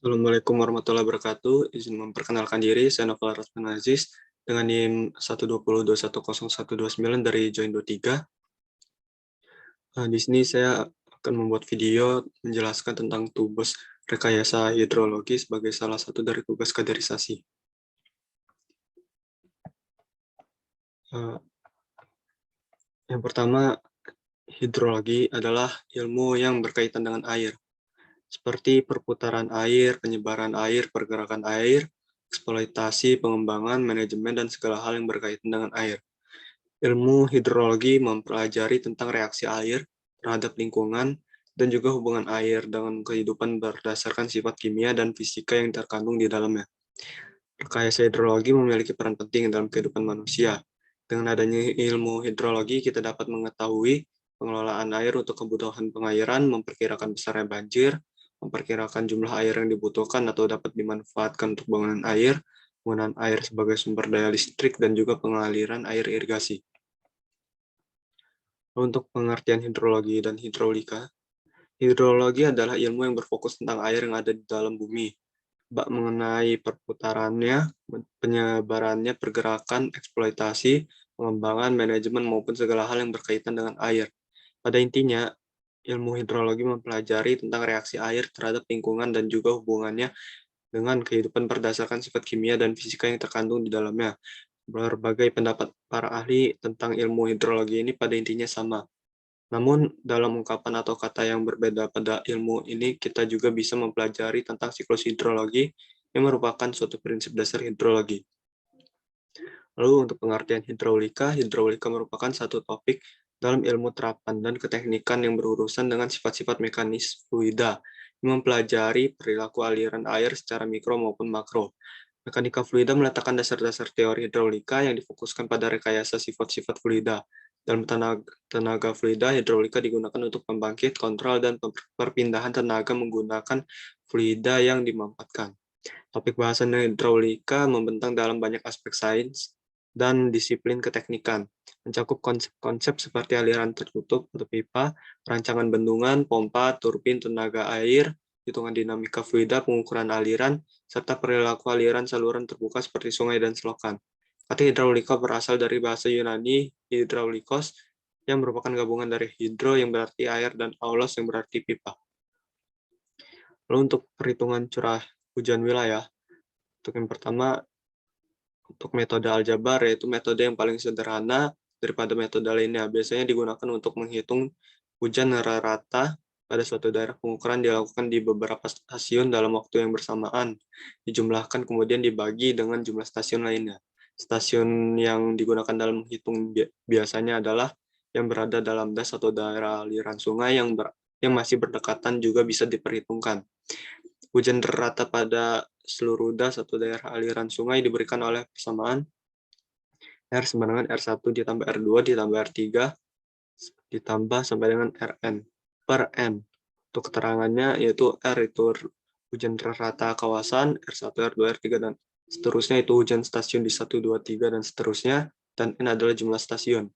Assalamualaikum warahmatullahi wabarakatuh. Izin memperkenalkan diri, saya Novel Rasman Aziz dengan NIM 120210129 dari Join23. Di sini saya akan membuat video menjelaskan tentang tugas rekayasa hidrologi sebagai salah satu dari tugas kaderisasi. Yang pertama, hidrologi adalah ilmu yang berkaitan dengan air, seperti perputaran air, penyebaran air, pergerakan air, eksploitasi, pengembangan, manajemen, dan segala hal yang berkaitan dengan air. Ilmu hidrologi mempelajari tentang reaksi air terhadap lingkungan dan juga hubungan air dengan kehidupan berdasarkan sifat kimia dan fisika yang terkandung di dalamnya. Rekayasa hidrologi memiliki peran penting dalam kehidupan manusia. Dengan adanya ilmu hidrologi, kita dapat mengetahui pengelolaan air untuk kebutuhan pengairan, memperkirakan besarnya banjir, memperkirakan jumlah air yang dibutuhkan atau dapat dimanfaatkan untuk bangunan air, penggunaan air sebagai sumber daya listrik, dan juga pengaliran air irigasi. Untuk pengertian hidrologi dan hidrolika, hidrologi adalah ilmu yang berfokus tentang air yang ada di dalam bumi, mengenai perputarannya, penyebarannya, pergerakan, eksploitasi, pengembangan, manajemen, maupun segala hal yang berkaitan dengan air. Pada intinya, ilmu hidrologi mempelajari tentang reaksi air terhadap lingkungan dan juga hubungannya dengan kehidupan berdasarkan sifat kimia dan fisika yang terkandung di dalamnya. Berbagai pendapat para ahli tentang ilmu hidrologi ini pada intinya sama. Namun, dalam ungkapan atau kata yang berbeda pada ilmu ini, kita juga bisa mempelajari tentang siklus hidrologi yang merupakan suatu prinsip dasar hidrologi. Lalu untuk pengertian hidrolika, hidrolika merupakan satu topik dalam ilmu terapan dan keteknikan yang berurusan dengan sifat-sifat mekanis fluida, yang mempelajari perilaku aliran air secara mikro maupun makro. Mekanika fluida meletakkan dasar-dasar teori hidrolika yang difokuskan pada rekayasa sifat-sifat fluida. Dalam tenaga fluida, hidrolika digunakan untuk pembangkit, kontrol, dan perpindahan tenaga menggunakan fluida yang dimanfaatkan. Topik bahasan hidrolika membentang dalam banyak aspek sains dan disiplin keteknikan, mencakup konsep-konsep seperti aliran tertutup atau pipa, rancangan bendungan, pompa, turbin, tenaga air, hitungan dinamika fluida, pengukuran aliran, serta perilaku aliran saluran terbuka seperti sungai dan selokan. Kata hidrolika berasal dari bahasa Yunani hydraulikos, yang merupakan gabungan dari hidro yang berarti air dan aulos yang berarti pipa. Lalu untuk perhitungan curah hujan wilayah, untuk yang pertama, untuk metode aljabar, yaitu metode yang paling sederhana daripada metode lainnya. Biasanya digunakan untuk menghitung hujan rata pada suatu daerah. Pengukuran dilakukan di beberapa stasiun dalam waktu yang bersamaan, dijumlahkan kemudian dibagi dengan jumlah stasiun lainnya. Stasiun yang digunakan dalam menghitung biasanya adalah yang berada dalam das atau daerah aliran sungai yang masih berdekatan juga bisa diperhitungkan. Hujan rata pada seluruh das atau daerah aliran sungai diberikan oleh persamaan R sama dengan R1 ditambah R2 ditambah R3 ditambah sampai dengan Rn per N. Untuk keterangannya yaitu R itu hujan rata kawasan, R1, R2, R3, dan seterusnya itu hujan stasiun di 1, 2, 3, dan seterusnya, dan N adalah jumlah stasiun.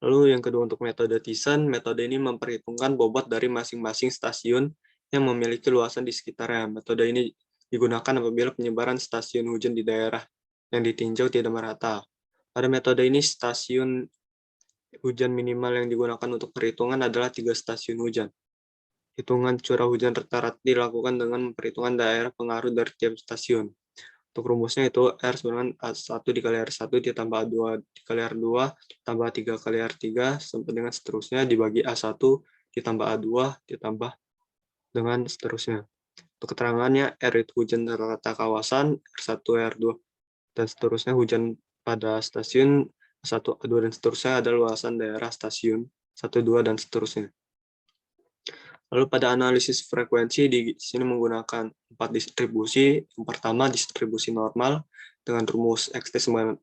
Lalu yang kedua untuk metode Thiessen, metode ini memperhitungkan bobot dari masing-masing stasiun yang memiliki luasan di sekitarnya. Metode ini digunakan apabila penyebaran stasiun hujan di daerah yang ditinjau tidak merata. Pada metode ini, stasiun hujan minimal yang digunakan untuk perhitungan adalah 3 stasiun hujan. Hitungan curah hujan rata-rata dilakukan dengan memperhitungkan daerah pengaruh dari tiap stasiun. Untuk rumusnya itu R sama dengan A1 dikali R1 ditambah A2 dikali R2 tambah 3 kali R3 sampai dengan seterusnya dibagi A1 ditambah A2 ditambah dengan seterusnya. Untuk keterangannya, R itu hujan rata kawasan, R1, R2, dan seterusnya hujan pada stasiun, A1, A2, dan seterusnya ada luasan daerah stasiun, 1, 2, dan seterusnya. Lalu pada analisis frekuensi di sini menggunakan 4 distribusi. Yang pertama distribusi normal dengan rumus XT sama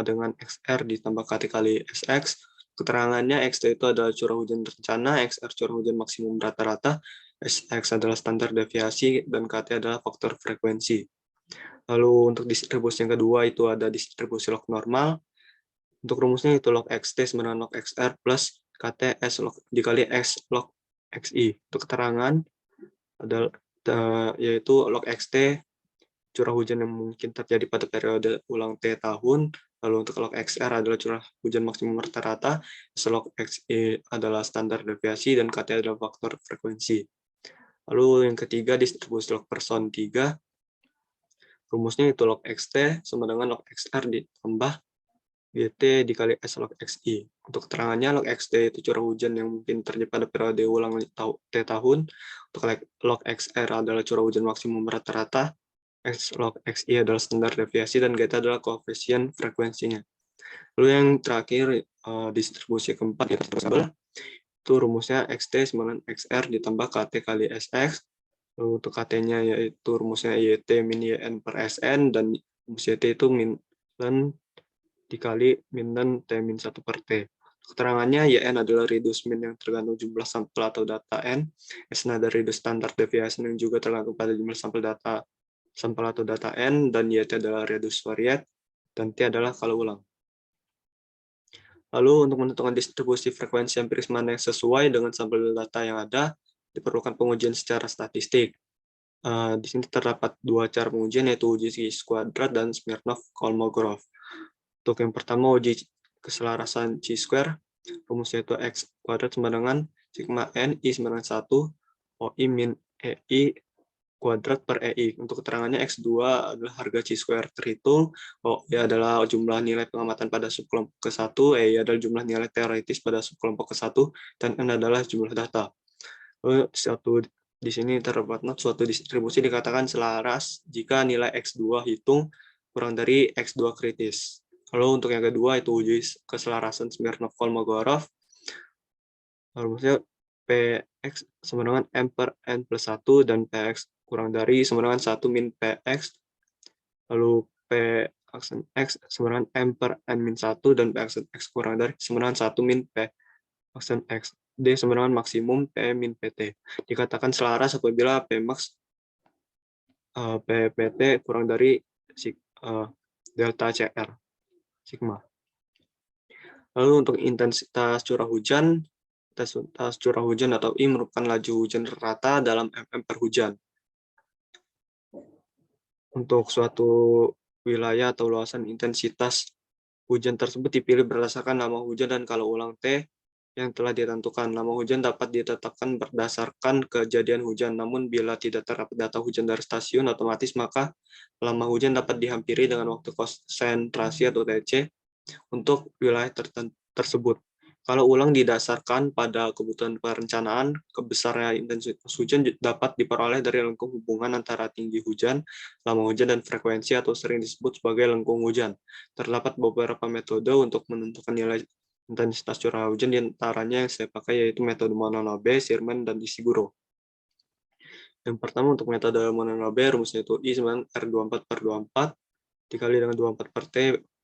dengan XR ditambah KT kali SX. Keterangannya XT itu adalah curah hujan rencana, XR curah hujan maksimum rata-rata, SX adalah standar deviasi, dan KT adalah faktor frekuensi. Lalu untuk distribusi yang kedua itu ada distribusi log normal. Untuk rumusnya itu log XT sama dengan log XR plus KT S log dikali X log XI. Untuk keterangan adalah yaitu log XT, curah hujan yang mungkin terjadi pada periode ulang T tahun. Lalu untuk log XR adalah curah hujan maksimum rata-rata, log XE adalah standar deviasi, dan KT adalah faktor frekuensi. Lalu yang ketiga, distribusi log person 3. Rumusnya itu log XT sama dengan log XR ditambah GT dikali S log XI. Untuk keterangannya, log XT itu curah hujan yang mungkin terjadi pada periode ulang T tahun. Untuk log XR adalah curah hujan maksimum rata-rata. S log XI adalah standar deviasi, dan GT adalah koefisien frekuensinya. Lalu yang terakhir, distribusi keempat, itu rumusnya XT sama dengan XR ditambah KT kali SX. Lalu untuk KT-nya yaitu rumusnya YT min YN per SN, dan rumus YT itu min dikali min T min 1 per T. Keterangannya, YN adalah reduce min yang tergantung jumlah sampel atau data N, SN adalah reduce standard deviation yang juga tergantung pada jumlah sampel atau data N, dan YT adalah reduce variate, dan T adalah kala ulang. Lalu untuk menentukan distribusi frekuensi empiris mana yang sesuai dengan sampel data yang ada, diperlukan pengujian secara statistik. Di sini terdapat dua cara pengujian, yaitu uji chi-squared dan Smirnov-Kolmogorov. Untuk yang pertama, uji keselarasan chi-square, rumusnya itu x kuadrat sama dengan sigma n i sama dengan 1 OI min EI kuadrat per EI. Untuk keterangannya, X2 adalah harga chi-square terhitung, OI adalah jumlah nilai pengamatan pada subkelompok ke-1, EI adalah jumlah nilai teoritis pada subkelompok ke-1, dan N adalah jumlah data. Lalu di sini terdapat suatu distribusi dikatakan selaras jika nilai X2 hitung kurang dari X2 kritis. Lalu untuk yang kedua itu uji keselarasan Smirnov-Kolmogorov. Rumusnya Px sama dengan M per N plus 1 dan Px kurang dari sama dengan 1 min Px. Lalu P aksen X sama dengan M per N min 1 dan P aksen X kurang dari sama dengan 1 min P aksen X. D sama dengan maksimum P min PT. Dikatakan selaras apabila Pmax PPT kurang dari delta CR. Sigma. Lalu untuk intensitas curah hujan atau I merupakan laju hujan rata dalam mm per hujan. Untuk suatu wilayah atau luasan, intensitas hujan tersebut dipilih berdasarkan nama hujan dan kala ulang T yang telah ditentukan. Nama hujan dapat ditetapkan berdasarkan kejadian hujan, namun bila tidak terdapat data hujan dari stasiun otomatis, maka lama hujan dapat dihampiri dengan waktu konsentrasi atau TC untuk wilayah tersebut. Kalau ulang didasarkan pada kebutuhan perencanaan, kebesaran intensitas hujan dapat diperoleh dari lengkung hubungan antara tinggi hujan, lama hujan, dan frekuensi atau sering disebut sebagai lengkung hujan. Terdapat beberapa metode untuk menentukan nilai intensitas curah hujan, diantaranya yang saya pakai yaitu metode Monod, Sherman, dan Ishiguro. Yang pertama untuk metode Monod, rumusnya itu I sama R24 per 24 dikali dengan 24 per T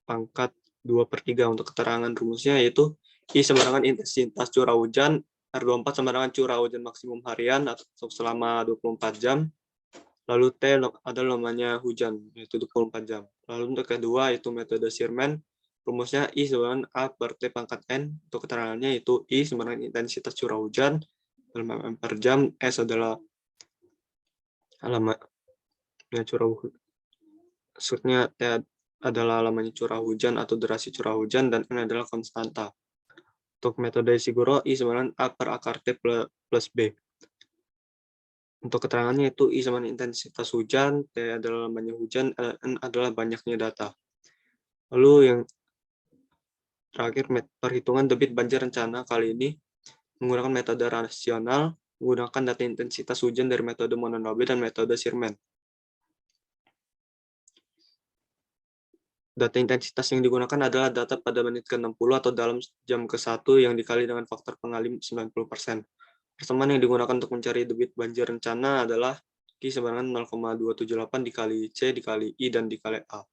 pangkat 2 per 3. Untuk keterangan rumusnya yaitu I sama dengan intensitas curah hujan, R24 sama dengan curah hujan maksimum harian atau selama 24 jam, lalu T adalah lamanya hujan, yaitu 24 jam. Lalu untuk kedua itu metode Sherman, rumusnya I sama dengan A per T pangkat N. Untuk keterangannya yaitu I sama dengan intensitas curah hujan dalam mm per jam, S adalah lamanya curah hujan, maksudnya T adalah lamanya curah hujan atau durasi curah hujan, dan N adalah konstanta. Untuk metode Ishiguro, I sama dengan A per akar T plus B. Untuk keterangannya itu I sama dengan intensitas hujan, T adalah lamanya hujan, N adalah banyaknya data. Lalu yang terakhir, perhitungan debit banjir rencana kali ini menggunakan metode rasional, menggunakan data intensitas hujan dari metode Monod dan metode Sherman. Data intensitas yang digunakan adalah data pada menit ke-60 atau dalam jam ke-1 yang dikali dengan faktor pengalih 90%. Persamaan yang digunakan untuk mencari debit banjir rencana adalah Q sama dengan 0,278 dikali C dikali I dan dikali A.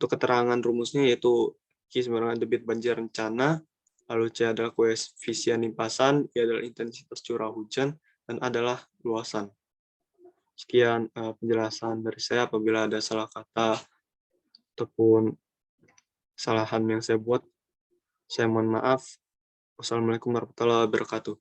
Untuk keterangan rumusnya yaitu Q sama dengan debit banjir rencana, lalu C adalah koefisien limpasan, I adalah intensitas curah hujan, dan A adalah luasan. Sekian penjelasan dari saya. Apabila ada salah kata ataupun kesalahan yang saya buat, saya mohon maaf. Wassalamualaikum warahmatullahi wabarakatuh.